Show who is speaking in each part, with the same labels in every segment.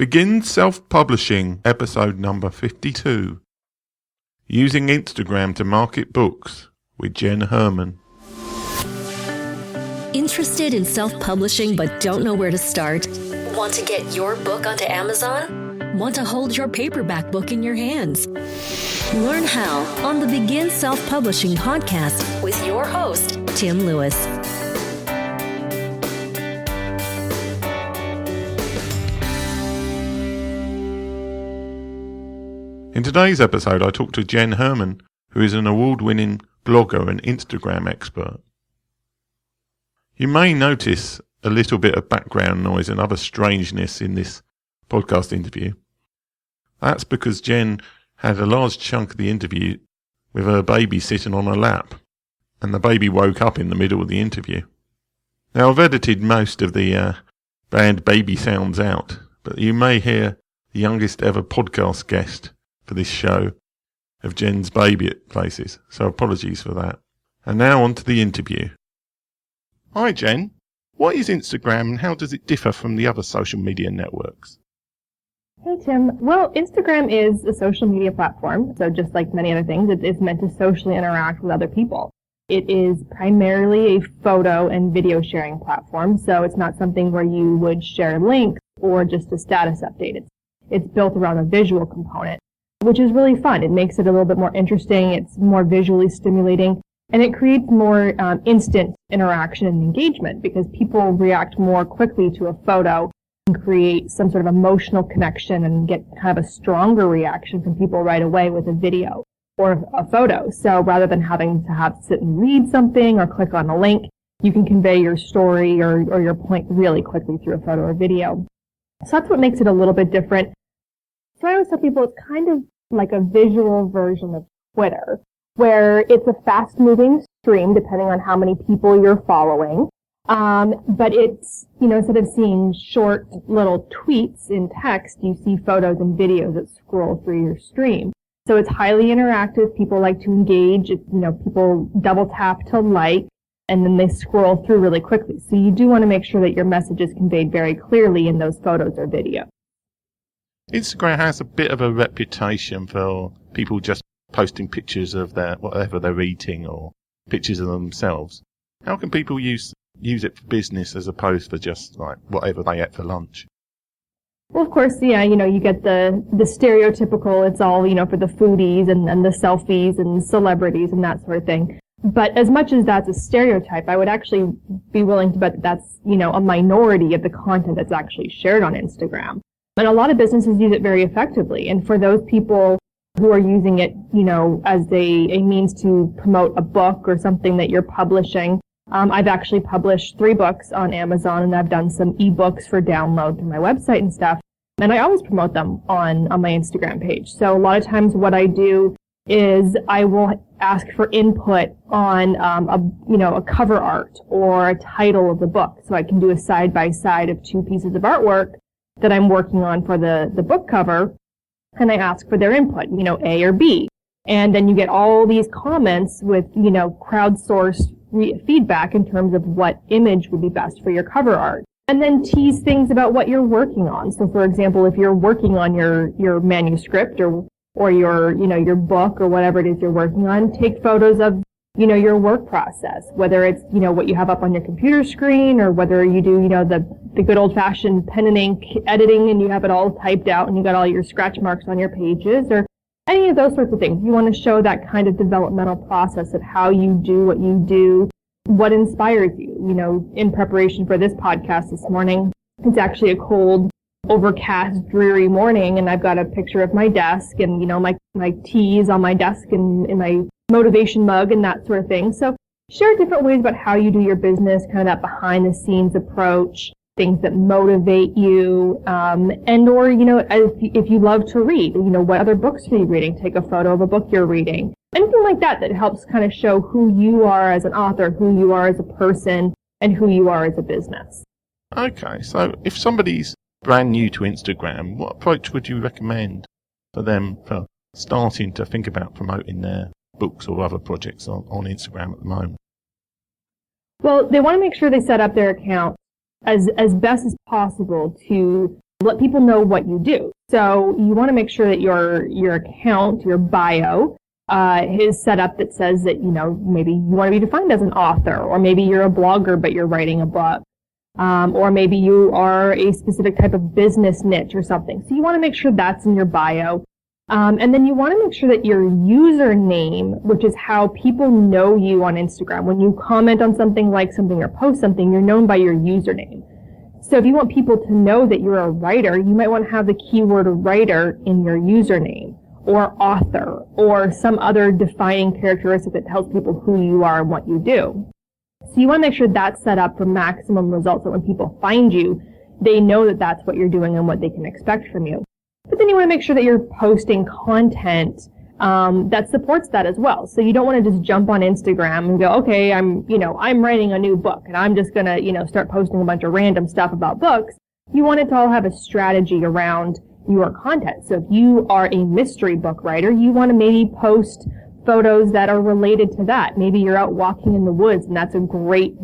Speaker 1: Begin Self-Publishing, episode number 52. Using Instagram to market books with Jenn Herman.
Speaker 2: Interested in self-publishing but don't know where to start? Want to get your book onto Amazon? Want to hold your paperback book in your hands? Learn how on the Begin Self-Publishing podcast with your host, Tim Lewis.
Speaker 1: In today's episode, I talked to Jenn Herman, who is an award-winning blogger and Instagram expert. You may notice a little bit of background noise and other strangeness in this podcast interview. That's because Jenn had a large chunk of the interview with her baby sitting on her lap, and the baby woke up in the middle of the interview. Now, I've edited most of the banned baby sounds out, but you may hear the youngest ever podcast guest for this show of Jenn's baby at places, so apologies for that. And now on to the interview. Hi Jenn, what is Instagram and how does it differ from the other social media networks?
Speaker 3: Hey Tim, well Instagram is a social media platform, so just like many other things, it is meant to socially interact with other people. It is primarily a photo and video sharing platform, so it's not something where you would share links or just a status update. It's built around a visual component, which is really fun. It makes it a little bit more interesting, it's more visually stimulating, and it creates more instant interaction and engagement because people react more quickly to a photo and create some sort of emotional connection and get kind of a stronger reaction from people right away with a video or a photo. So rather than having to sit and read something or click on a link, you can convey your story or your point really quickly through a photo or video. So that's what makes it a little bit different. So I always tell people it's kind of like a visual version of Twitter, where it's a fast-moving stream depending on how many people you're following. But it's, instead of seeing short little tweets in text, you see photos and videos that scroll through your stream. So it's highly interactive. People like to engage. People double tap to like, and then they scroll through really quickly. So you do want to make sure that your message is conveyed very clearly in those photos or videos.
Speaker 1: Instagram has a bit of a reputation for people just posting pictures of whatever they're eating or pictures of themselves. How can people use it for business as opposed to just like whatever they ate for lunch?
Speaker 3: Well, of course, yeah, you get the stereotypical, it's all, for the foodies and the selfies and celebrities and that sort of thing. But as much as that's a stereotype, I would actually be willing to bet that that's, a minority of the content that's actually shared on Instagram. And a lot of businesses use it very effectively. And for those people who are using it, as a means to promote a book or something that you're publishing, I've actually published 3 books on Amazon, and I've done some ebooks for download through my website and stuff. And I always promote them on my Instagram page. So a lot of times what I do is I will ask for input on a cover art or a title of the book. So I can do a side-by-side of 2 pieces of artwork that I'm working on for the book cover, and I ask for their input, A or B. And then you get all these comments with, crowdsourced feedback in terms of what image would be best for your cover art. And then tease things about what you're working on. So for example, if you're working on your manuscript or your book or whatever it is you're working on, take photos of your work process, whether it's, what you have up on your computer screen or whether you do, the good old-fashioned pen and ink editing and you have it all typed out and you got all your scratch marks on your pages or any of those sorts of things. You want to show that kind of developmental process of how you do what you do, what inspires you. In preparation for this podcast this morning, it's actually a cold, overcast, dreary morning and I've got a picture of my desk and, my teas on my desk and in my motivation mug and that sort of thing. So share different ways about how you do your business, kind of that behind the scenes approach, things that motivate you, and or, if you love to read, what other books are you reading? Take a photo of a book you're reading. Anything like that helps kind of show who you are as an author, who you are as a person, and who you are as a business.
Speaker 1: Okay, so if somebody's brand new to Instagram, what approach would you recommend for them for starting to think about promoting their books or other projects on Instagram at the moment?
Speaker 3: Well, they want to make sure they set up their account as best as possible to let people know what you do. So you want to make sure that your account, your bio, is set up that says that, maybe you want to be defined as an author, or maybe you're a blogger but you're writing a book, or maybe you are a specific type of business niche or something. So you want to make sure that's in your bio. And then you want to make sure that your username, which is how people know you on Instagram, when you comment on something, like something, or post something, you're known by your username. So if you want people to know that you're a writer, you might want to have the keyword writer in your username, or author, or some other defining characteristic that tells people who you are and what you do. So you want to make sure that's set up for maximum results, so when people find you, they know that that's what you're doing and what they can expect from you. But then you want to make sure that you're posting content that supports that as well. So you don't want to just jump on Instagram and go, okay, I'm writing a new book and I'm just going to, start posting a bunch of random stuff about books. You want it to all have a strategy around your content. So if you are a mystery book writer, you want to maybe post photos that are related to that. Maybe you're out walking in the woods and that's a great,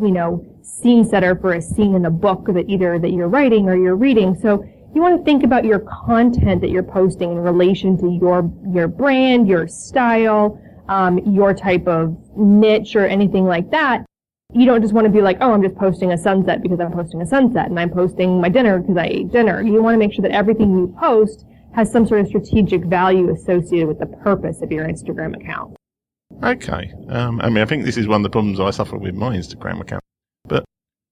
Speaker 3: scene setter for a scene in a book that either that you're writing or you're reading. So you want to think about your content that you're posting in relation to your brand, your style, your type of niche or anything like that. You don't just want to be like, oh, I'm just posting a sunset because I'm posting a sunset, and I'm posting my dinner because I ate dinner. You want to make sure that everything you post has some sort of strategic value associated with the purpose of your Instagram account.
Speaker 1: Okay. I think this is one of the problems I suffer with my Instagram account. But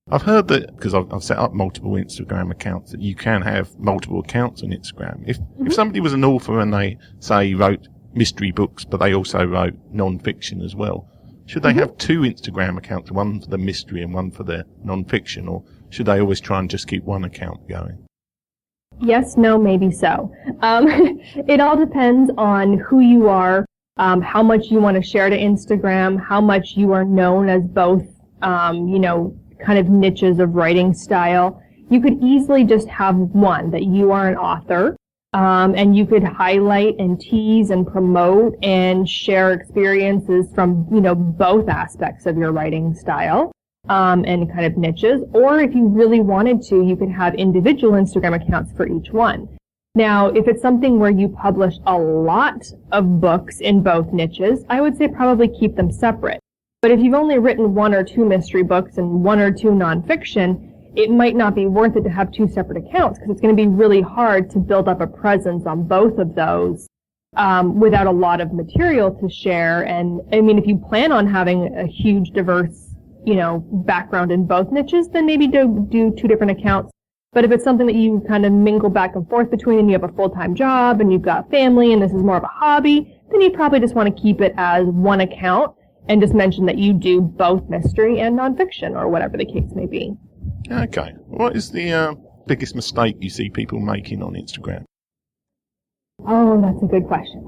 Speaker 1: I've heard that, because I've set up multiple Instagram accounts, that you can have multiple accounts on Instagram. If somebody was an author and they, say, wrote mystery books, but they also wrote non-fiction as well, should they have two Instagram accounts, one for the mystery and one for the non-fiction, or should they always try and just keep one account going?
Speaker 3: Yes, no, maybe so. It all depends on who you are, how much you want to share to Instagram, how much you are known as both, kind of niches of writing style. You could easily just have one, that you are an author, and you could highlight and tease and promote and share experiences from, both aspects of your writing style, and kind of niches. Or if you really wanted to, you could have individual Instagram accounts for each one. Now, if it's something where you publish a lot of books in both niches, I would say probably keep them separate. But if you've only written one or two mystery books and one or two nonfiction, it might not be worth it to have two separate accounts, because it's going to be really hard to build up a presence on both of those without a lot of material to share. And I mean, if you plan on having a huge, diverse, background in both niches, then maybe do two different accounts. But if it's something that you kind of mingle back and forth between, and you have a full-time job and you've got family and this is more of a hobby, then you probably just want to keep it as one account and just mention that you do both mystery and nonfiction, or whatever the case may be.
Speaker 1: Okay. What is the biggest mistake you see people making on Instagram?
Speaker 3: Oh, that's a good question.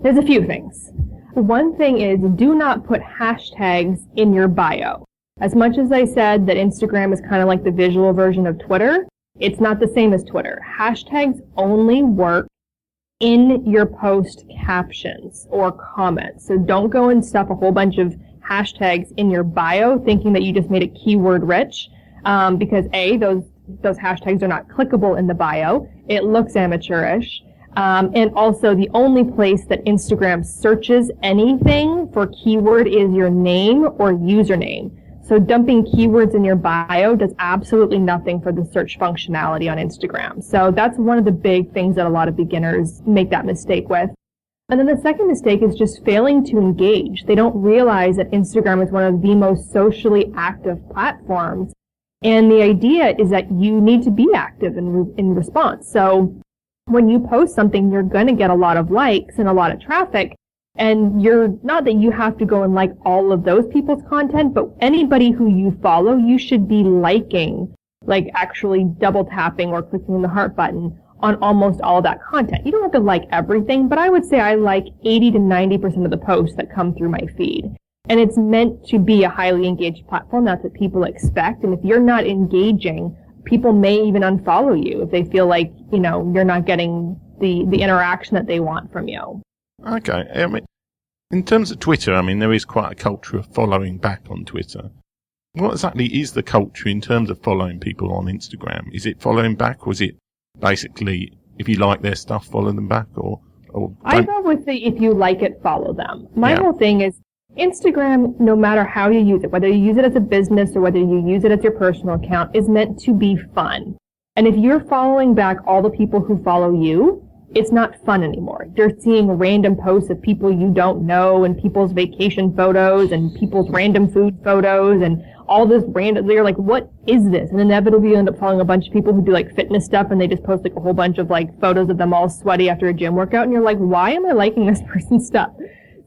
Speaker 3: There's a few things. One thing is, do not put hashtags in your bio. As much as I said that Instagram is kind of like the visual version of Twitter, it's not the same as Twitter. Hashtags only work in your post captions or comments. So don't go and stuff a whole bunch of hashtags in your bio thinking that you just made it keyword rich, because A, those hashtags are not clickable in the bio. It looks amateurish. And also, the only place that Instagram searches anything for keyword is your name or username. So dumping keywords in your bio does absolutely nothing for the search functionality on Instagram. So that's one of the big things that a lot of beginners make that mistake with. And then the second mistake is just failing to engage. They don't realize that Instagram is one of the most socially active platforms. And the idea is that you need to be active in response. So when you post something, you're going to get a lot of likes and a lot of traffic. And you're not that you have to go and like all of those people's content, but anybody who you follow, you should be liking, like actually double tapping or clicking the heart button on almost all of that content. You don't have to like everything, but I would say I like 80 to 90% of the posts that come through my feed. And it's meant to be a highly engaged platform. That's what people expect. And if you're not engaging, people may even unfollow you if they feel like, you're not getting the interaction that they want from you.
Speaker 1: Okay. I mean, in terms of Twitter, there is quite a culture of following back on Twitter. What exactly is the culture in terms of following people on Instagram? Is it following back, or is it basically, if you like their stuff, follow them back, or
Speaker 3: I go with the if you like it, follow them. My
Speaker 1: Yeah.
Speaker 3: whole thing is Instagram, no matter how you use it, whether you use it as a business or whether you use it as your personal account, is meant to be fun. And if you're following back all the people who follow you, it's not fun anymore. You're seeing random posts of people you don't know and people's vacation photos and people's random food photos and all this random, you're like, what is this? And inevitably you end up following a bunch of people who do like fitness stuff and they just post like a whole bunch of like photos of them all sweaty after a gym workout and you're like, why am I liking this person's stuff?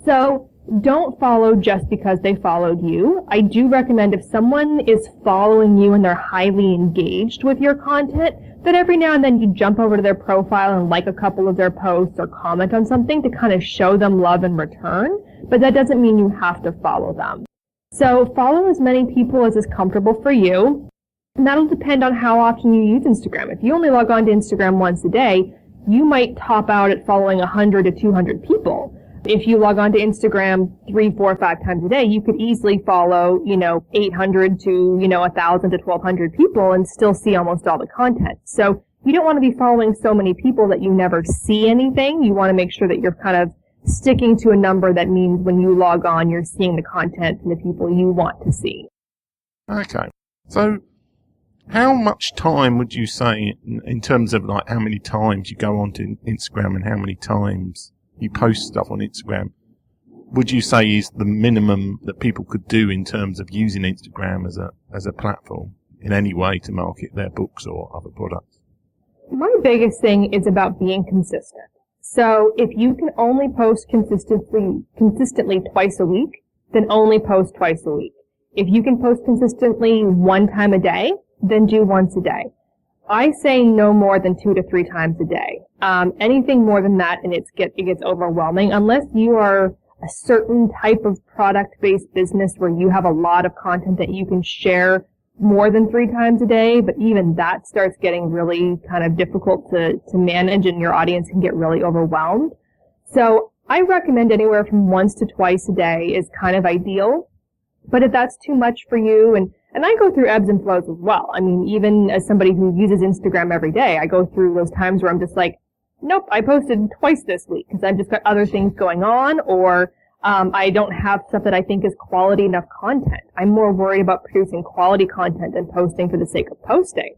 Speaker 3: So don't follow just because they followed you. I do recommend if someone is following you and they're highly engaged with your content, that every now and then you jump over to their profile and like a couple of their posts or comment on something to kind of show them love in return. But that doesn't mean you have to follow them. So follow as many people as is comfortable for you. And that'll depend on how often you use Instagram. If you only log on to Instagram once a day, you might top out at following 100 to 200 people. If you log on to Instagram 3, 4, 5 times a day, you could easily follow, 800 to, 1,000 to 1,200 people and still see almost all the content. So you don't want to be following so many people that you never see anything. You want to make sure that you're kind of sticking to a number that means when you log on, you're seeing the content and the people you want to see.
Speaker 1: Okay. So how much time would you say in terms of like how many times you go onto Instagram and how many times you post stuff on Instagram, would you say is the minimum that people could do in terms of using Instagram as a platform in any way to market their books or other products?
Speaker 3: My biggest thing is about being consistent. So if you can only post consistently twice a week, then only post twice a week. If you can post consistently one time a day, then do once a day. I say no more than 2 to 3 times a day. Anything more than that, and it gets overwhelming. Unless you are a certain type of product-based business where you have a lot of content that you can share more than 3 times a day, but even that starts getting really kind of difficult to manage, and your audience can get really overwhelmed. So I recommend anywhere from once to twice a day is kind of ideal. But if that's too much for you, and I go through ebbs and flows as well. I mean, even as somebody who uses Instagram every day, I go through those times where I'm just like, nope, I posted twice this week because I've just got other things going on, or I don't have stuff that I think is quality enough content. I'm more worried about producing quality content than posting for the sake of posting.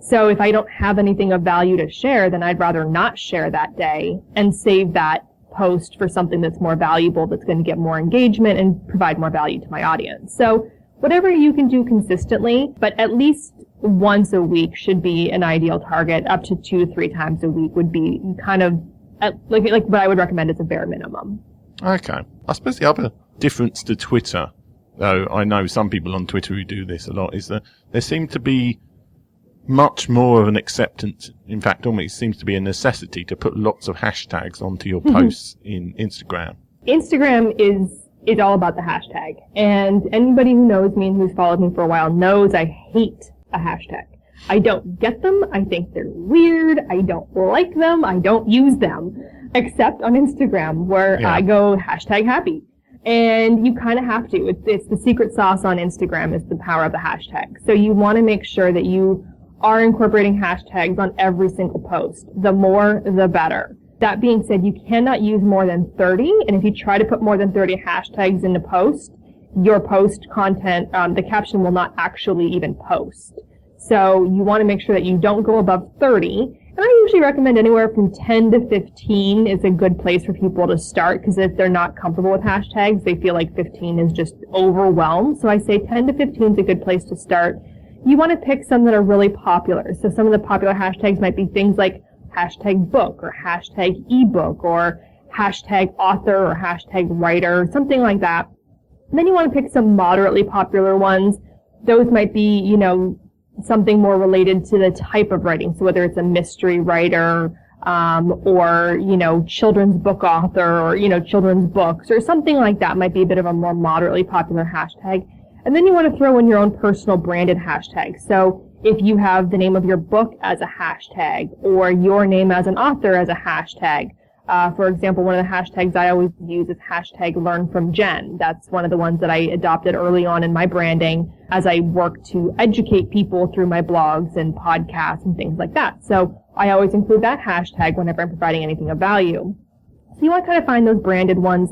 Speaker 3: So if I don't have anything of value to share, then I'd rather not share that day and save that post for something that's more valuable, that's going to get more engagement and provide more value to my audience. So whatever you can do consistently, but at least once a week should be an ideal target. Up to 2 to 3 times a week would be kind of like what I would recommend as a bare minimum.
Speaker 1: Okay. I suppose the other difference to Twitter, though I know some people on Twitter who do this a lot, is that there seems to be much more of an acceptance. In fact, almost seems to be a necessity to put lots of hashtags onto your posts in Instagram.
Speaker 3: Instagram is all about the hashtag. And anybody who knows me and who's followed me for a while knows I hate a hashtag. I don't get them. I think they're weird. I don't like them. I don't use them. Except on Instagram, where I go hashtag happy. And you kind of have to. It's the secret sauce on Instagram is the power of the hashtag. So you want to make sure that you are incorporating hashtags on every single post. The more, the better. That being said, you cannot use more than 30, and if you try to put more than 30 hashtags in a post, your post content, the caption will not actually even post. So you want to make sure that you don't go above 30, and I usually recommend anywhere from 10 to 15 is a good place for people to start, because if they're not comfortable with hashtags, they feel like 15 is just overwhelmed. So I say 10 to 15 is a good place to start. You want to pick some that are really popular. So some of the popular hashtags might be things like hashtag book or hashtag ebook or hashtag author or hashtag writer, something like that. And then you want to pick some moderately popular ones. Those might be, something more related to the type of writing. So whether it's a mystery writer, or, children's book author or, children's books or something like that might be a bit of a more moderately popular hashtag. And then you want to throw in your own personal branded hashtag. So if you have the name of your book as a hashtag or your name as an author as a hashtag, for example, one of the hashtags I always use is hashtag learn from Jenn. That's one of the ones that I adopted early on in my branding as I work to educate people through my blogs and podcasts and things like that. So I always include that hashtag whenever I'm providing anything of value. So you want to kind of find those branded ones.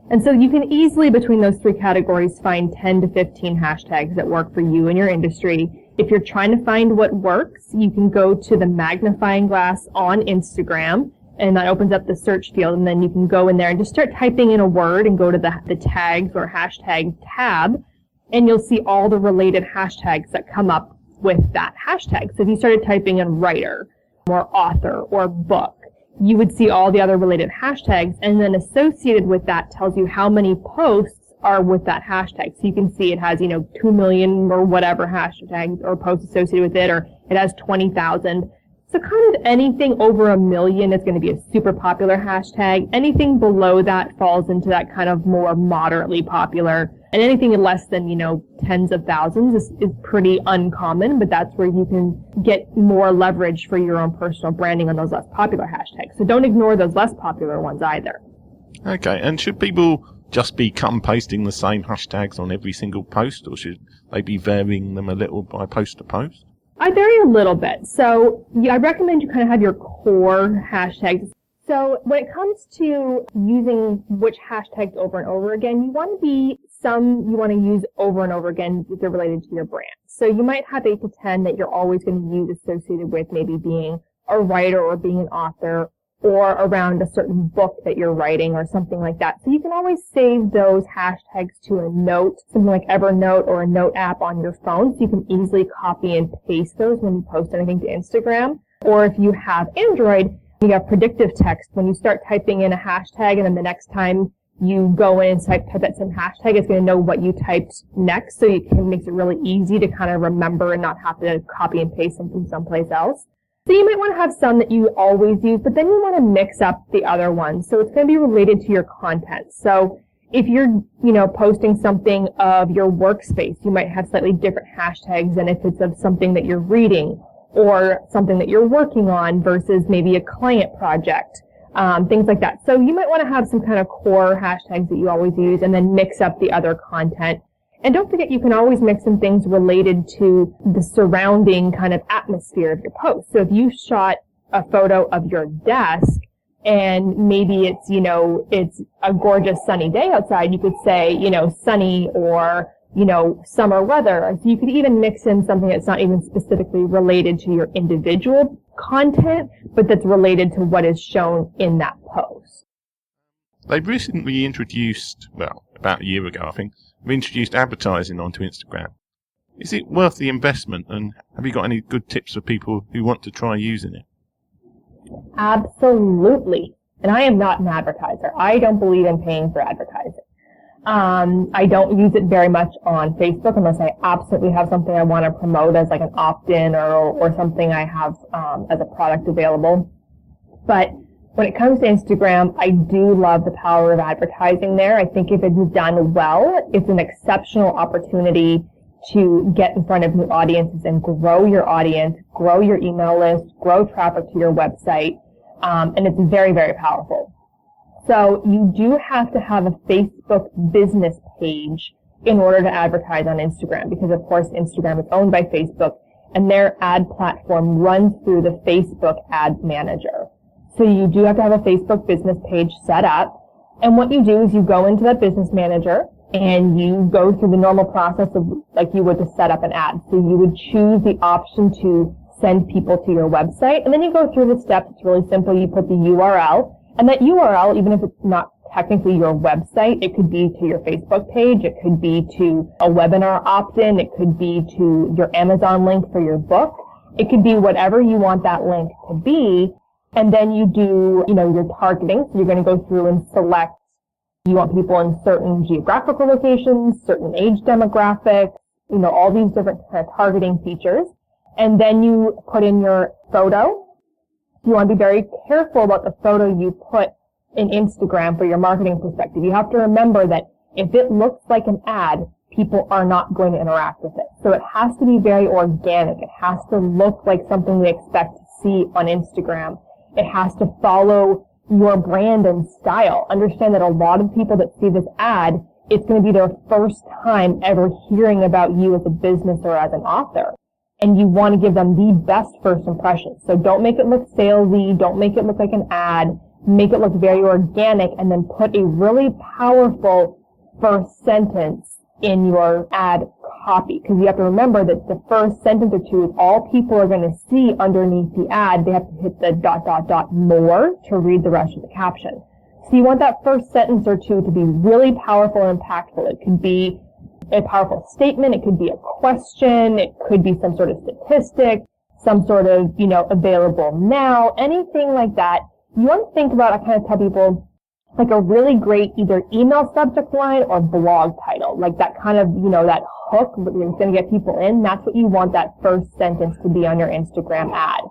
Speaker 3: And so you can easily, between those three categories, find 10 to 15 hashtags that work for you and your industry. If you're trying to find what works, you can go to the magnifying glass on Instagram, and that opens up the search field, and then you can go in there and just start typing in a word and go to the tags or hashtag tab, and you'll see all the related hashtags that come up with that hashtag. So if you started typing in writer or author or book, you would see all the other related hashtags, and then associated with that tells you how many posts are with that hashtag. So you can see it has, 2 million or whatever hashtags or posts associated with it, or it has 20,000. So kind of anything over 1 million is going to be a super popular hashtag. Anything below that falls into that kind of more moderately popular. And anything less than, tens of thousands is pretty uncommon, but that's where you can get more leverage for your own personal branding on those less popular hashtags. So don't ignore those less popular ones either.
Speaker 1: Okay, and should people just be cut and pasting the same hashtags on every single post, or should they be varying them a little by post to post?
Speaker 3: I vary a little bit. So I recommend you kind of have your core hashtags. So when it comes to using which hashtags over and over again, you want to use over and over again if they're related to your brand. So you might have 8 to 10 that you're always going to use associated with maybe being a writer or being an author, or around a certain book that you're writing or something like that. So you can always save those hashtags to a note, something like Evernote or a note app on your phone, so you can easily copy and paste those when you post anything to Instagram. Or if you have Android, you have predictive text. When you start typing in a hashtag and then the next time you go in and type that same hashtag, it's going to know what you typed next, so it makes it really easy to kind of remember and not have to copy and paste them from someplace else. So you might want to have some that you always use, but then you want to mix up the other ones. So it's going to be related to your content. So if you're, posting something of your workspace, you might have slightly different hashtags than if it's of something that you're reading or something that you're working on versus maybe a client project, things like that. So you might want to have some kind of core hashtags that you always use and then mix up the other content. And don't forget, you can always mix in things related to the surrounding kind of atmosphere of your post. So if you shot a photo of your desk and maybe it's, it's a gorgeous sunny day outside, you could say, sunny or, summer weather. So you could even mix in something that's not even specifically related to your individual content, but that's related to what is shown in that post.
Speaker 1: They've recently introduced, about a year ago, I think, we introduced advertising onto Instagram. Is it worth the investment, and have you got any good tips for people who want to try using it?
Speaker 3: Absolutely. And I am not an advertiser. I don't believe in paying for advertising. I don't use it very much on Facebook unless I absolutely have something I want to promote as like an opt-in or something I have as a product available. But when it comes to Instagram, I do love the power of advertising there. I think if it's done well, it's an exceptional opportunity to get in front of new audiences and grow your audience, grow your email list, grow traffic to your website, and it's very, very powerful. So you do have to have a Facebook business page in order to advertise on Instagram because, of course, Instagram is owned by Facebook, and their ad platform runs through the Facebook Ads Manager. So you do have to have a Facebook business page set up. And what you do is you go into that business manager and you go through the normal process of like you would to set up an ad. So you would choose the option to send people to your website. And then you go through the steps. It's really simple. You put the URL. And that URL, even if it's not technically your website, it could be to your Facebook page. It could be to a webinar opt-in. It could be to your Amazon link for your book. It could be whatever you want that link to be. And then you do, your targeting. So you're going to go through and select, you want people in certain geographical locations, certain age demographics, all these different kind of targeting features. And then you put in your photo. You want to be very careful about the photo you put in Instagram for your marketing perspective. You have to remember that if it looks like an ad, people are not going to interact with it. So it has to be very organic. It has to look like something we expect to see on Instagram. It has to follow your brand and style. Understand that a lot of people that see this ad, it's going to be their first time ever hearing about you as a business or as an author. and you want to give them the best first impression. So don't make it look salesy, don't make it look like an ad, make it look very organic, and then put a really powerful first sentence in your ad copy. Because you have to remember that the first sentence or two is all people are going to see underneath the ad. They have to hit the ... more to read the rest of the caption. So you want that first sentence or two to be really powerful and impactful. It could be a powerful statement. It could be a question. It could be some sort of statistic, some sort of, available now, anything like that. You want to think about, I kind of tell people, like a really great either email subject line or blog title, like that kind of, that hook that's going to get people in. That's what you want that first sentence to be on your Instagram ad.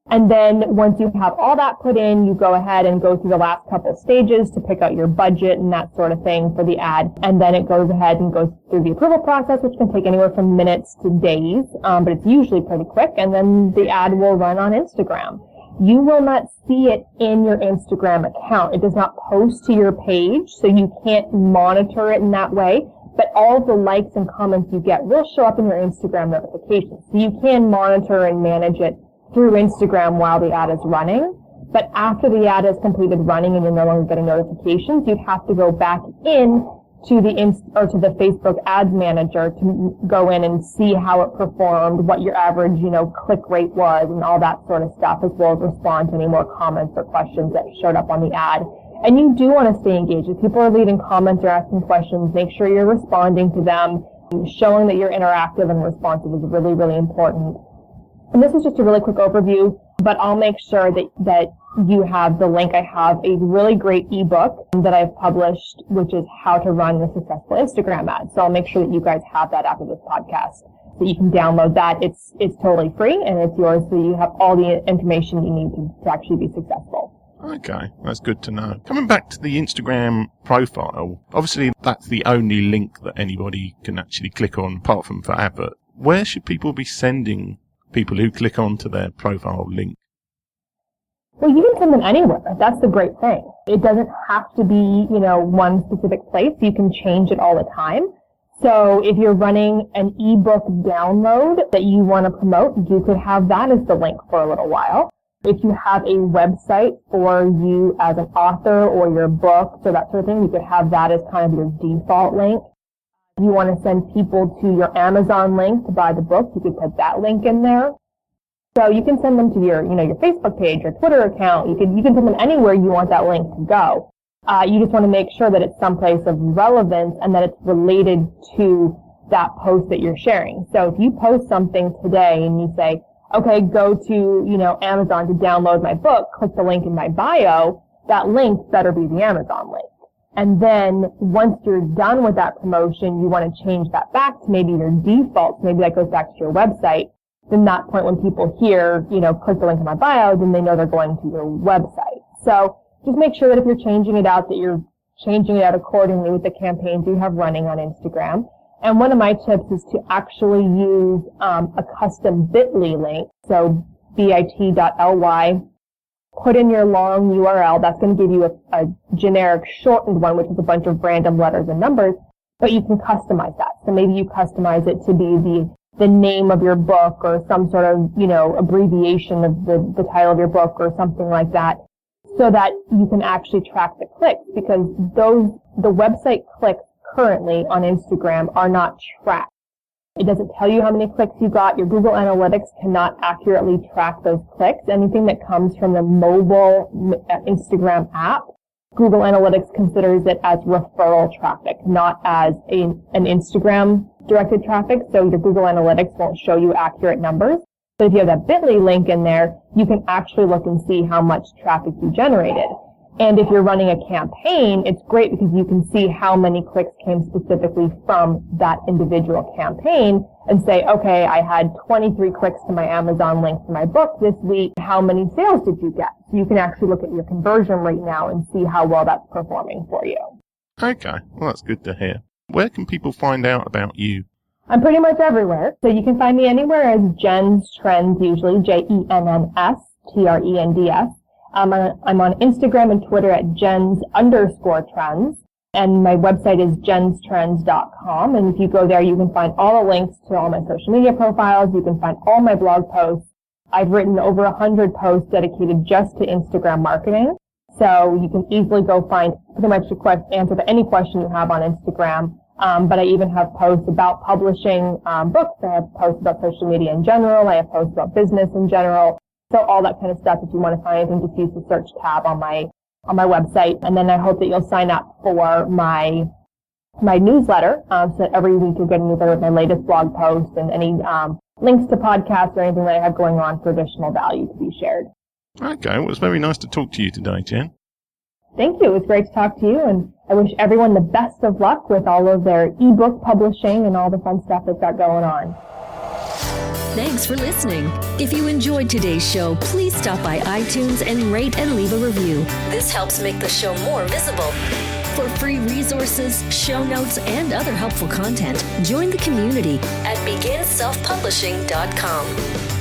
Speaker 3: And then once you have all that put in, you go ahead and go through the last couple stages to pick out your budget and that sort of thing for the ad. And then it goes ahead and goes through the approval process, which can take anywhere from minutes to days, but it's usually pretty quick. And then the ad will run on Instagram. You will not see it in your Instagram account. It does not post to your page, so you can't monitor it in that way. But all of the likes and comments you get will show up in your Instagram notifications. So you can monitor and manage it through Instagram while the ad is running. But after the ad is completed running and you're no longer getting notifications, you'd have to go back in to the Facebook Ads Manager to go in and see how it performed, what your average, click rate was, and all that sort of stuff, as well as respond to any more comments or questions that showed up on the ad. And you do want to stay engaged. If people are leaving comments or asking questions, make sure you're responding to them. Showing that you're interactive and responsive is really, really important. And this is just a really quick overview, but I'll make sure that you have the link. I have a really great ebook that I've published, which is how to run a successful Instagram ad. So I'll make sure that you guys have that after this podcast, so you can download that. It's totally free and it's yours, so you have all the information you need to actually be successful.
Speaker 1: Okay, that's good to know. Coming back to the Instagram profile, obviously that's the only link that anybody can actually click on apart from for advert. Where should people be sending people who click onto their profile link?
Speaker 3: Well, you can send them anywhere. That's the great thing. It doesn't have to be, one specific place. You can change it all the time. So if you're running an ebook download that you want to promote, you could have that as the link for a little while. If you have a website for you as an author or your book, so that sort of thing, you could have that as kind of your default link. If you want to send people to your Amazon link to buy the book, you could put that link in there. So you can send them to your Facebook page or Twitter account. You can send them anywhere you want that link to go. You just want to make sure that it's someplace of relevance and that it's related to that post that you're sharing. So if you post something today and you say, okay, go to, Amazon to download my book, click the link in my bio, that link better be the Amazon link. And then once you're done with that promotion, you want to change that back to maybe your default. Maybe that goes back to your website. Then that point when people hear, click the link in my bio, then they know they're going to your website. So just make sure that if you're changing it out, that you're changing it out accordingly with the campaigns you have running on Instagram. And one of my tips is to actually use a custom bit.ly link. So bit.ly. Put in your long URL. That's going to give you a generic shortened one, which is a bunch of random letters and numbers, but you can customize that. So maybe you customize it to be the name of your book or some sort of, abbreviation of the title of your book or something like that, so that you can actually track the clicks, because the website clicks currently on Instagram are not tracked. It doesn't tell you how many clicks you got. Your Google Analytics cannot accurately track those clicks. Anything that comes from the mobile Instagram app, Google Analytics considers it as referral traffic, not as an Instagram directed traffic. So your Google Analytics won't show you accurate numbers. But if you have that bit.ly link in there, you can actually look and see how much traffic you generated. And if you're running a campaign, it's great because you can see how many clicks came specifically from that individual campaign and say, okay, I had 23 clicks to my Amazon link for my book this week. How many sales did you get? So you can actually look at your conversion rate now and see how well that's performing for you. Okay,
Speaker 1: well, that's good to hear. Where can people find out about you?
Speaker 3: I'm pretty much everywhere. So you can find me anywhere as Jenn's Trends, usually JENNS TRENDS. I'm on Instagram and Twitter at Jenns_Trends. And my website is jenstrends.com. And if you go there, you can find all the links to all my social media profiles. You can find all my blog posts. I've written over 100 posts dedicated just to Instagram marketing. So you can easily go find pretty much the answer to any question you have on Instagram. But I even have posts about publishing books. I have posts about social media in general. I have posts about business in general. So all that kind of stuff. If you want to find anything, just use the search tab on my website. And then I hope that you'll sign up for my newsletter, so that every week you'll get a newsletter with my latest blog posts and any links to podcasts or anything that I have going on for additional value to be shared.
Speaker 1: Okay, well, it's very nice to talk to you today, Jenn.
Speaker 3: Thank you. It was great to talk to you, and I wish everyone the best of luck with all of their ebook publishing and all the fun stuff they've got going on.
Speaker 2: Thanks for listening. If you enjoyed today's show, please stop by iTunes and rate and leave a review. This helps make the show more visible. For free resources, show notes, and other helpful content, join the community at beginselfpublishing.com.